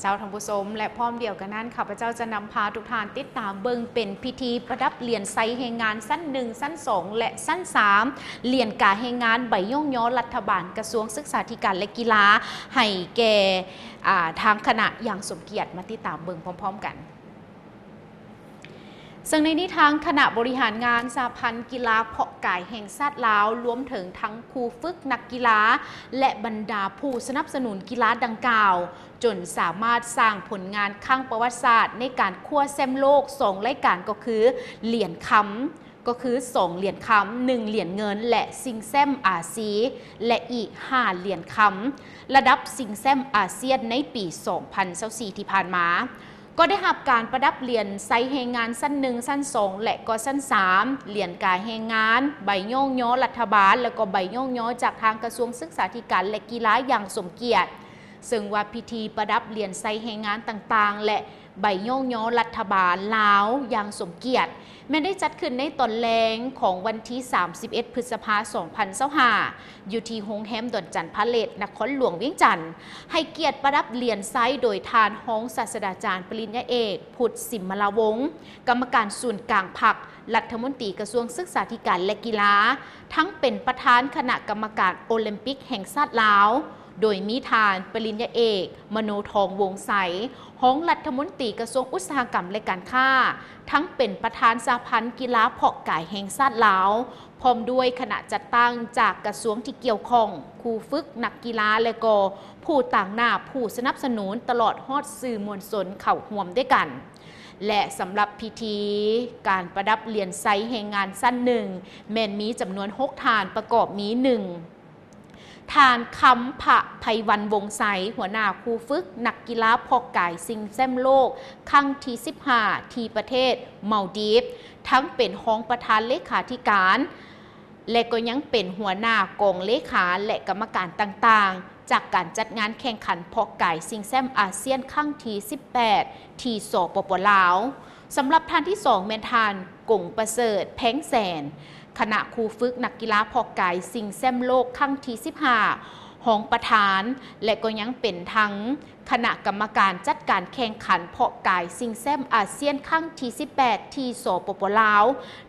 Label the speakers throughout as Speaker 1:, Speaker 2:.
Speaker 1: เจ้าท่านผู้ชมและพร้อมเดียวกันนั้นข้าพเจ้าจะนำพาทุกท่านติดตามเบิ่งเป็นพิธีประดับเหรียญไซแห่งงานสั้น1สั้น2และสั้น3เหรียญกาแห่งงานใบย่องย้อรัฐบาลกระทรวงศึกษาธิการและกีฬาให้แก่ทางคณะอย่างสมเกียรติมาติดตามเบิ่งพร้อมๆกันซึ่งในนี้ทางคณะบริหารงานสหพันธ์กีฬาเพาะกายแห่งชาติลาวรวมถึงทั้งครูฝึกนักกีฬาและบรรดาผู้สนับสนุนกีฬาดังกล่าวจนสามารถสร้างผลงานข้างประวัติศาสตร์ในการคว้าแชมป์โลก2รายการก็คือเหรียญคำก็คือ2เหรียญคำ1เหรียญเงินและชิงแชมป์อาเซียนและอีก5เหรียญคำระดับชิงแชมป์อาเซียนในปี2024ที่ผ่านมาก็ได้รับการประดับเหรียญไซแห่งงานสั้น1สั้น2และก็สั้น3เหรียญกาแห่งงานใบย่องย้อรัฐบาลแล้วก็ใบย่องย้อจากทางกระทรวงศึกษาธิการและกีฬาอย่างสมเกียรติซึ่งว่าพิธีประดับเหรียญไซแห่งงานต่างๆและใบย่องย้อรัฐบาลลาวอย่างสมเกียรติแม้ได้จัดขึ้นในตอนแรงของวันที่31พฤษภาคม2025อยู่ที่โรงแรมดอนจันทร์พาเลทนครหลวงเวียงจันทร์ให้เกียรติประดับเหรียญไซโดยทานห้องศาสตราจารย์ปริญญาเอกพุทธสิมมลาวงศ์กรรมการศูนย์กลางพรรครัฐมนตรีกระทรวงศึกษาธิการและกีฬาทั้งเป็นประธานคณะกรรมการโอลิมปิกแห่งชาติลาวโดยมีทานปริญญาเอกมโนทองวงใสห้องรัฐมนตรีกระทรวงอุตสาหกรรมและการค้าทั้งเป็นประธานสหพันธ์กีฬาเพาะกายแห่งชาติลาวพร้อมด้วยคณะจัดตั้งจากกระทรวงที่เกี่ยวข้องครูฝึกนักกีฬาและก็ผู้ต่างหน้าผู้สนับสนุนตลอดฮอดสื่อมวลชนเข้าร่วมด้วยกันและสำหรับพิธีการประดับเหรียญไซแห่งงานสั้นหนึ่งแม่นมีจำนวน6ฐานประกอบมี1ทานคำพระไพวันวงไสหัวหน้าครูฝึกนักกีฬาเพาะกายชิงแชมป์โลกครั้งที่15ที่ประเทศมัลดีฟทั้งเป็นรองประธานเลขาธิการและก็ยังเป็นหัวหน้ากองเลขาและกรรมการต่างๆจากการจัดงานแข่งขันเพาะกายชิงแชมป์อาเซียนครั้งที่18ที่สปป.ลาวสำหรับท่านที่2แม่นทานกงประเสริฐแพงแสนคณะครูฝึกนักกีฬาเพาะกายชิงแชมป์โลกครั้งที่15ห้องประธานและก็ยังเป็นทั้งคณะกรรมการจัดการแข่งขันเพาะกายชิงแชมป์อาเซียนครั้งที่18ที่สปป.ลาว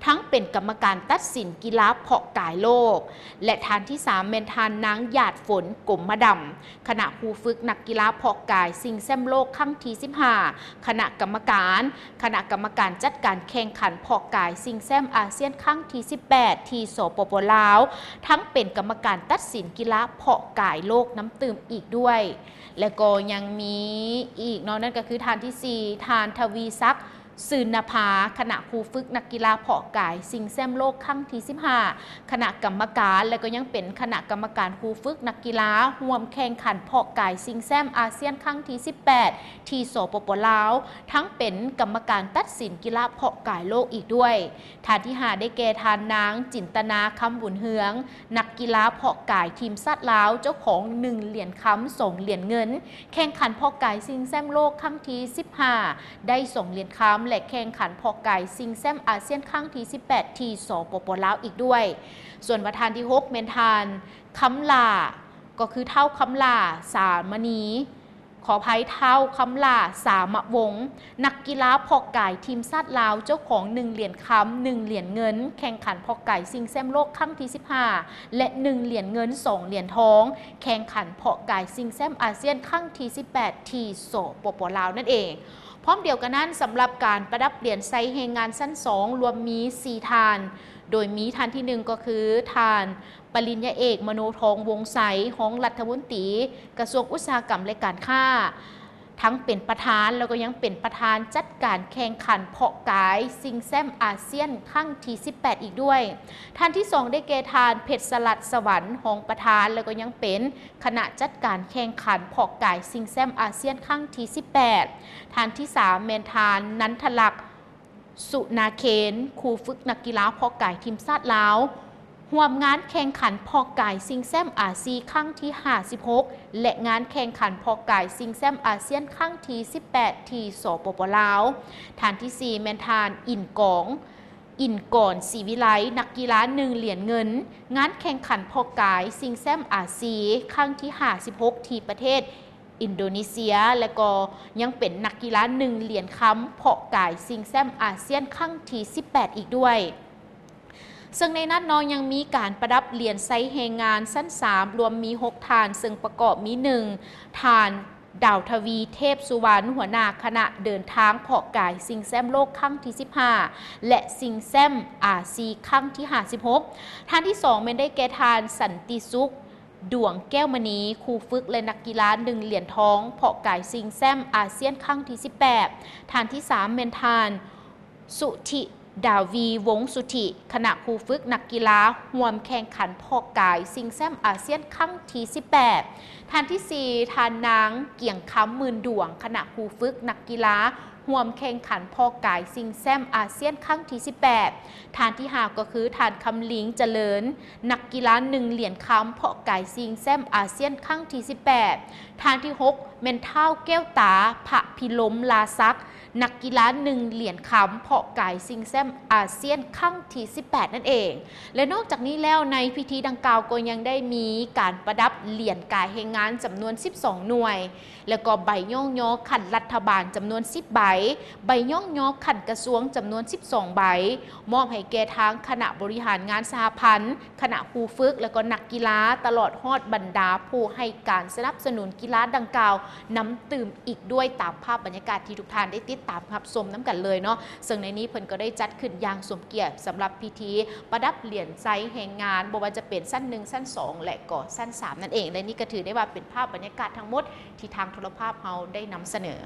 Speaker 1: ทั้งเป็นกรรมการตัดสินกีฬาเพาะกายโลกและท่านที่3เป็นท่านนางหยาดฝนกลมมะดำคณะครูฝึกนักกีฬาเพาะกายชิงแชมป์โลกครั้งที่15คณะกรรมการจัดการแข่งขันเพาะกายชิงแชมป์อาเซียนครั้งที่18ที่สปป.ลาวทั้งเป็นกรรมการตัดสินกีฬาเพาะกายโลกน้ำตื่มอีกด้วยและก็ยังมีอีกนั่นก็คือทานที่4ทานทวีศักดิ์สื่นภาคณะครูฝึกนักกีฬาเพาะกายชิงแชมป์โลกครั้งที่15คณะกรรมการและก็ยังเป็นคณะกรรมการครูฝึกนักกีฬาร่วมแข่งขันเพาะกายชิงแชมป์อาเซียนครั้งที่18ที่สปป.ลาวทั้งเป็นกรรมการตัดสินกีฬาเพาะกายโลกอีกด้วยทานที่5ได้แก่ทานนางจินตนาคำบุญเฮืองนักกีฬาเพาะกายทีมชาติลาวเจ้าของ1เหรียญคำ2เหรียญเงินแข่งขันเพาะกายชิงแชมป์โลกครั้งที่15ได้2เหรียญคำและแข่งขันเพาะกายชิงแชมป์อาเซียนครั้งที่18ที่สปป.ลาวอีกด้วยส่วนประธานที่6เมนทานคำลาก็คือเท่าคำลาสามณีขออภัยเท่าคำลาสามวงศ์นักกีฬาเพาะกายทีมชาติลาวเจ้าของ1เหรียญคำ1เหรียญเงินแข่งขันเพาะกายชิงแชมป์โลกครั้งที่15และ1เหรียญเงิน2เหรียญทองแข่งขันเพาะกายชิงแชมป์อาเซียนครั้งที่18ที่สปป.ลาวนั่นเองพร้อมเดียวกันนั้นสำหรับการประดับเหรียญไซแห่งงานชั้น2รวมมี4ทานโดยมีทานที่1ก็คือทานปริญญาเอกมโนทองวงใสห้องรัฐมนตรีกระทรวงอุตสาหกรรมและการค้าทั้งเป็นประธานแล้วก็ยังเป็นประธานจัดการแข่งขันเพาะกายชิงแชมป์อาเซียนครั้งที่18อีกด้วยท่านที่2ได้แก่ทานเพชรสลัดสวรรค์ห้องประธานแล้วก็ยังเป็นคณะจัดการแข่งขันเพาะกายชิงแชมป์อาเซียนครั้งที่18ท่านที่3เมนทานนันทลักษณ์สุนาเคนครูฝึกนักกีฬาเพาะกายทีมชาติลาวร่วมงานแข่งขันเพาะกายชิงแชมป์อาเซียนครั้งที่56และงานแข่งขันเพาะกายชิงแชมป์อาเซียนครั้งที่18ที่สปป.ลาวฐานที่4แมนทานอินก่อนศรีวิไลนักกีฬา1เหรียญเงินงานแข่งขันเพาะกายชิงแชมป์อาเซียนครั้งที่56ที่ประเทศ อินโดนีเซียและก็ยังเป็นนักกีฬา1 เหรียญคำเพาะกายซิงแซมอาเซียนครั้งที่ 18 อีกด้วยซึ่งในนั้นน้องยังมีการประดับเหรียญไซส์แรงงานสั้น 3 รวมมี6ฐานซึ่งประกอบมี1ฐานดาวทวีเทพสุวรรณหัวหน้าคณะเดินทางเพาะกายซิงแซมโลกครั้งที่ 15 และซิงแซมอาซีครั้งที่ 56 ฐานที่ 2 เป็นได้แก่ฐานสันติสุขดวงแก้วมณีครูฝึกและนักกีฬา1 เหรียญทองเพาะกายซิงแซมอาเซียนครั้งที่ 18 ฐานที่ 3 เป็นฐานสุธิดาวีวงสุธิคณะครูฝึกนักกีฬาร่วมแข่งขันเพาะกายซิงแซมอาเซียนครั้งที่ 18 ฐานที่ 4 ฐานนางเกี่ยงคำหมื่นดวงคณะครูฝึกนักกีฬาร่วมแข่งขันเพาะกายซิงแซมอาเซียนครั้งที่ 18 ฐานที่ 5 ก็คือฐานคำลิงเจริญนักกีฬา1 เหรียญคำเพาะกายซิงแซมอาเซียนครั้งที่ 18 ฐานที่ 6 เมนเท่าแก้วตาพระพิลมลาซักนักกีฬา1 เหรียญคำเพาะกายซิงแซมอาเซียนครั้งที่ 18 นั่นเองและนอกจากนี้แล้วในพิธีดังกล่าวก็ยังได้มีการประดับเหรียญกายแห่งงานจำนวน 12 หน่วยแล้วก็ใบย่องย่อขันรัฐบาลจำนวน 10 ใบใบย่องย่อขันกระทรวงจำนวน 12 ใบมอบให้แก่ทางคณะบริหารงานสหพันธ์คณะครูฝึกและก็นักกีฬาตลอดฮอดบรรดาผู้ให้การสนับสนุนกีฬาดังกล่าวน้ำตื่มอีกด้วยตามภาพบรรยากาศที่ทุกท่านได้ติดตามรับชมน้ำกันเลยเนาะซึ่งในนี้เพิ่นก็ได้จัดขึ้นอย่างสมเกียรติสำหรับพิธีประดับเหรียญไซส์แห่งงานบ่ว่าจะเป็นสั้น 1 สั้น 2 และก็สั้น 3 นั่นเองและนี่ก็ถือได้ว่าเป็นภาพบรรยากาศทั้งหมดที่ทางโทรภาพเราได้นำเสนอ